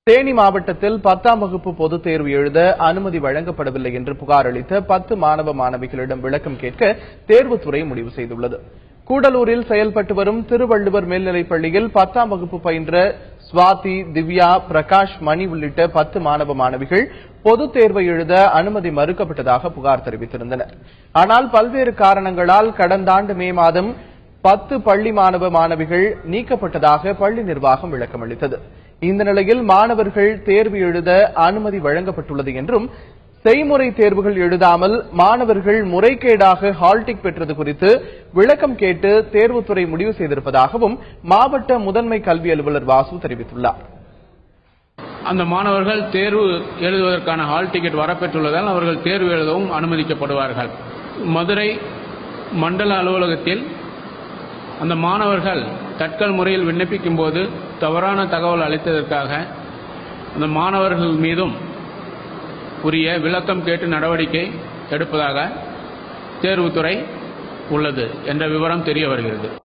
தேனி மாவட்டத்தில் 10ஆம் வகுப்பு பொதுத் தேர்வு எழுத அனுமதி வழங்கப்படவில்லை என்று புகார் அளித்த 10 மாணவ மாணவிகளிடம் விளக்கம் கேட்க தேர்வுத்துறை முடிவு செய்துள்ளது. கூடலூரில் செயல்பட்டு வரும் திருவள்ளுவர் மேல்நிலைப் பள்ளியில் 10ஆம் வகுப்பு பயின்ற சுவாதி, திவ்யா, பிரகாஷ், மணி உள்ளிட்ட 10 மாணவ மாணவிகள் பொதுத் தேர்வை எழுத அனுமதி மறுக்கப்பட்டதாக புகார் தெரிவித்திருந்தனர். ஆனால் பல்வேறு காரணங்களால் கடந்த ஆண்டு மே மாதம் 10 பள்ளி மாணவ மாணவிகள் நீக்கப்பட்டதாக பள்ளி நிர்வாகம் விளக்கமளித்தது. இந்த நிலையில் மாணவர்கள் தேர்வு எழுத அனுமதி வழங்கப்பட்டுள்ளது என்றும், செய்முறை தேர்வுகள் எழுதாமல் மாணவர்கள் முறைகேடாக ஹால் டிக்கெட் பெற்றது குறித்து விளக்கம் கேட்டு தேர்வுத்துறை முடிவு செய்திருப்பதாகவும் மாவட்ட முதன்மை கல்வி அலுவலர் வாசு தெரிவித்துள்ளார். அந்த மாணவர்கள் தேர்வு எழுதுவதற்கான ஹால் டிக்கெட் வரப்பெற்றுள்ளதால் அவர்கள் தேர்வு எழுதவும் அனுமதிக்கப்படுவார்கள். மதுரை மண்டல அலுவலகத்தில் அந்த மாணவர்கள் தட்கல் முறையில் விண்ணப்பிக்கும் போது தவறான தகவல் அளித்ததற்காக அந்த மாணவர்கள் மீதும் உரிய விளக்கம் கேட்டு நடவடிக்கை எடுப்பதாக தேர்வுத்துறை உள்ளது என்ற விவரம் தெரிய வருகிறது.